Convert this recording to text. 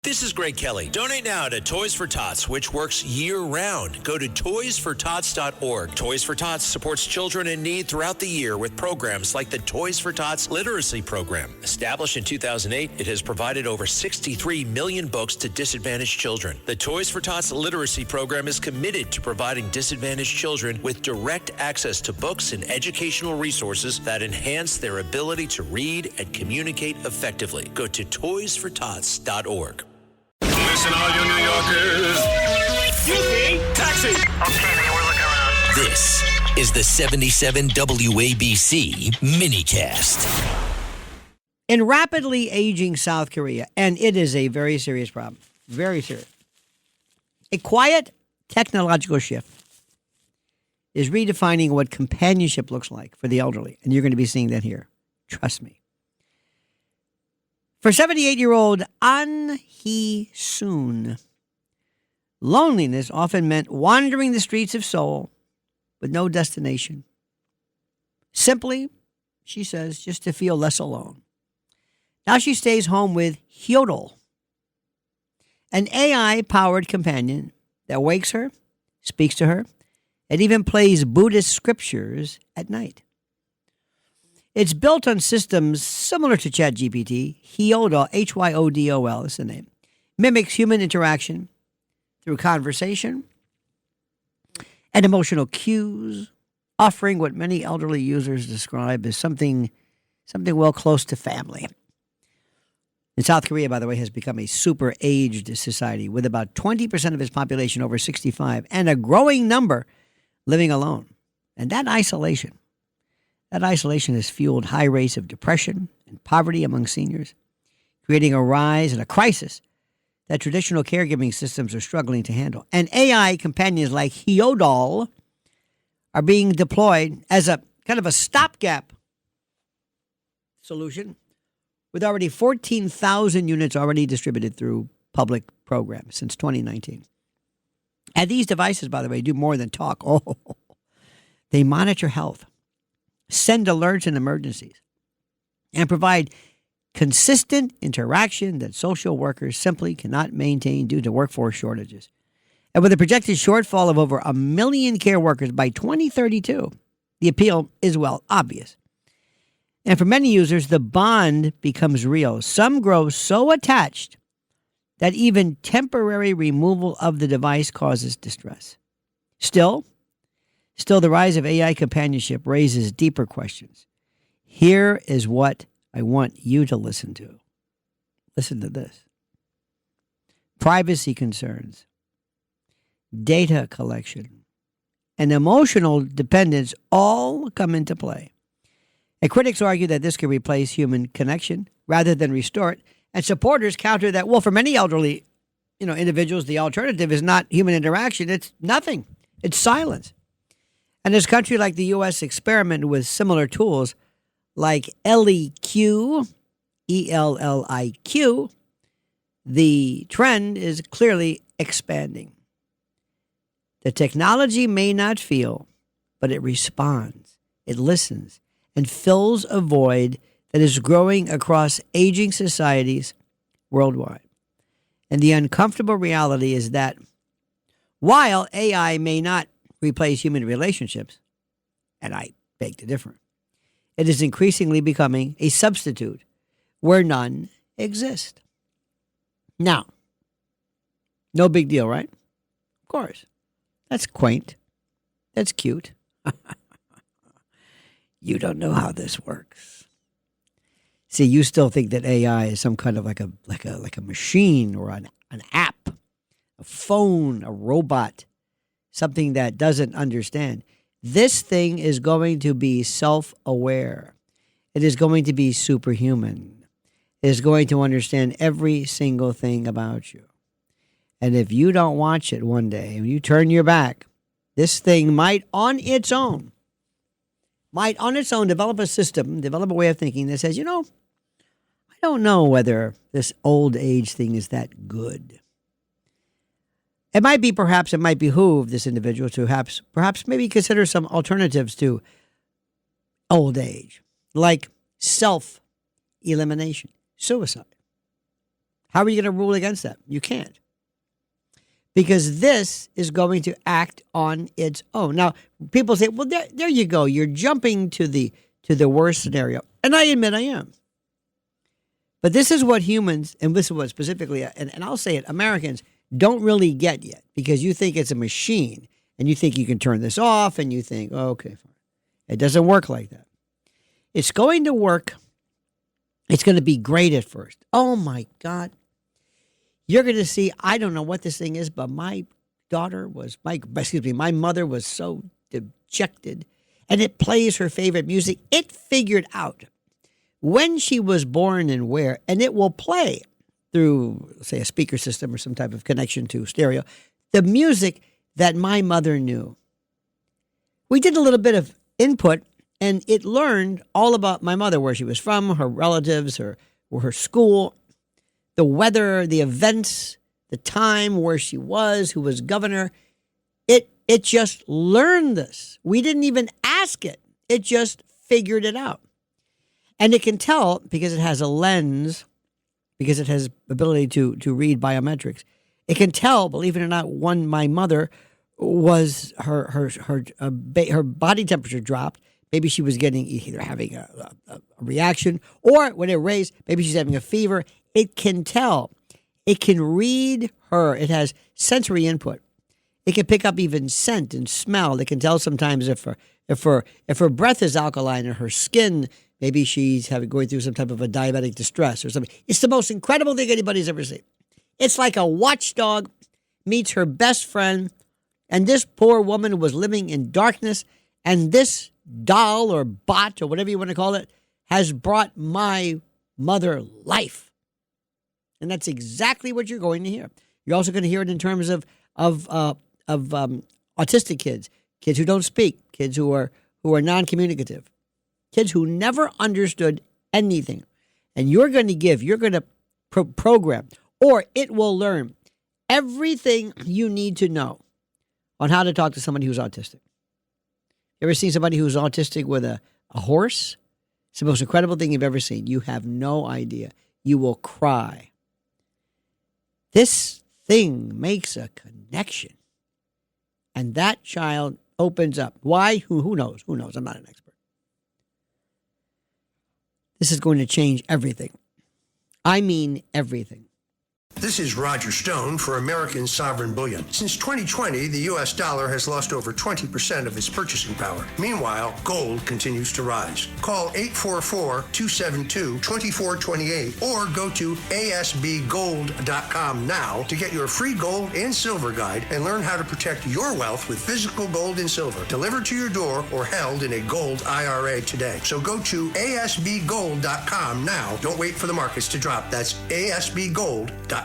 This is Greg Kelly. Donate now to Toys for Tots, which works year-round. Go to toysfortots.org. Toys for Tots supports children in need throughout the year with programs like the Toys for Tots Literacy Program. Established in 2008, it has provided over 63 million books to disadvantaged children. The Toys for Tots Literacy Program is committed to providing disadvantaged children with direct access to books and educational resources that enhance their ability to read and communicate effectively. Go to toysfortots.org. Listen, all you New Yorkers. Taxi! Okay, man, we're looking around. This is the 77 WABC minicast. In rapidly aging South Korea, and it is a very serious problem, very serious, a quiet technological shift is redefining what companionship looks like for the elderly, and you're going to be seeing that here. Trust me. For 78-year-old An Hee-soon, loneliness often meant wandering the streets of Seoul with no destination. Simply, she says, just to feel less alone. Now she stays home with Hyodol, an AI-powered companion that wakes her, speaks to her, and even plays Buddhist scriptures at night. It's built on systems similar to ChatGPT. Hyodol, Hyodol is the name, mimics human interaction through conversation and emotional cues, offering what many elderly users describe as something well close to family. And South Korea, by the way, has become a super aged society with about 20% of its population over 65 and a growing number living alone. And that isolation has fueled high rates of depression and poverty among seniors, creating a rise and a crisis that traditional caregiving systems are struggling to handle. And AI companions like Hyodol are being deployed as a kind of a stopgap solution with already 14,000 units already distributed through public programs since 2019. And these devices, by the way, do more than talk. Oh, they monitor health, send alerts in emergencies, and provide consistent interaction that social workers simply cannot maintain due to workforce shortages. And with a projected shortfall of over 1 million care workers by 2032, the appeal is, well, obvious. And for many users, the bond becomes real. Some grow so attached that even temporary removal of the device causes distress. Still, the rise of AI companionship raises deeper questions. Here is what I want you to listen to. Listen to this. Privacy concerns, data collection, and emotional dependence all come into play. And critics argue that this could replace human connection rather than restore it. And supporters counter that, well, for many elderly, individuals, the alternative is not human interaction. It's nothing. It's silence. And as countries like the U.S. experiment with similar tools like LEQ, ELLIQ, the trend is clearly expanding. The technology may not feel, but it responds, it listens, and fills a void that is growing across aging societies worldwide. And the uncomfortable reality is that while AI may not replace human relationships, and I beg to differ, it is increasingly becoming a substitute where none exist. Now, no big deal, right? Of course. That's quaint. That's cute. You don't know how this works. See, you still think that AI is some kind of like a machine or an app, a phone, a robot, something that doesn't understand. This thing is going to be self-aware. It is going to be superhuman. It is going to understand every single thing about you. And if you don't watch it one day and you turn your back, this thing might on its own develop a system, develop a way of thinking that says, I don't know whether this old age thing is that good. It might behoove this individual to perhaps maybe consider some alternatives to old age, like self-elimination, suicide. How are you going to rule against that? You can't. Because this is going to act on its own. Now, people say, well, there you go. You're jumping to the worst scenario. And I admit I am. But this is what humans, and this is what specifically, and I'll say it, Americans don't really get yet, because you think it's a machine, and you think you can turn this off, and you think, oh, okay, fine. It doesn't work like that. It's going to work. It's going to be great at first. Oh, my God. You're going to see, I don't know what this thing is, but my mother was so dejected, and it plays her favorite music. It figured out when she was born and where, and it will play through, say, a speaker system or some type of connection to stereo, the music that my mother knew. We did a little bit of input, and it learned all about my mother, where she was from, her relatives, her school, the weather, the events, the time, where she was, who was governor. It just learned this. We didn't even ask it. It just figured it out. And it can tell, because it has a lens, because it has ability to read biometrics. It can tell, believe it or not, when my mother was her body temperature dropped. Maybe she was either having a reaction, or when it raised, maybe she's having a fever. It can tell. It can read her. It has sensory input. It can pick up even scent and smell. It can tell sometimes if her breath is alkaline, or her skin, maybe she's going through some type of a diabetic distress or something. It's the most incredible thing anybody's ever seen. It's like a watchdog meets her best friend, and this poor woman was living in darkness, and this doll or bot or whatever you want to call it has brought my mother life. And that's exactly what you're going to hear. You're also going to hear it in terms of autistic kids who don't speak, kids who are non-communicative, kids who never understood anything. And you're going to program, or it will learn everything you need to know on how to talk to somebody who's autistic. You ever seen somebody who's autistic with a horse? It's the most incredible thing you've ever seen. You have no idea. You will cry. This thing makes a connection. And that child opens up. Why? Who knows? Who knows? I'm not an expert. This is going to change everything. I mean everything. This is Roger Stone for American Sovereign Bullion. Since 2020, the U.S. dollar has lost over 20% of its purchasing power. Meanwhile, gold continues to rise. Call 844-272-2428 or go to asbgold.com now to get your free gold and silver guide and learn how to protect your wealth with physical gold and silver delivered to your door or held in a gold IRA today. So go to asbgold.com now. Don't wait for the markets to drop. That's asbgold.com.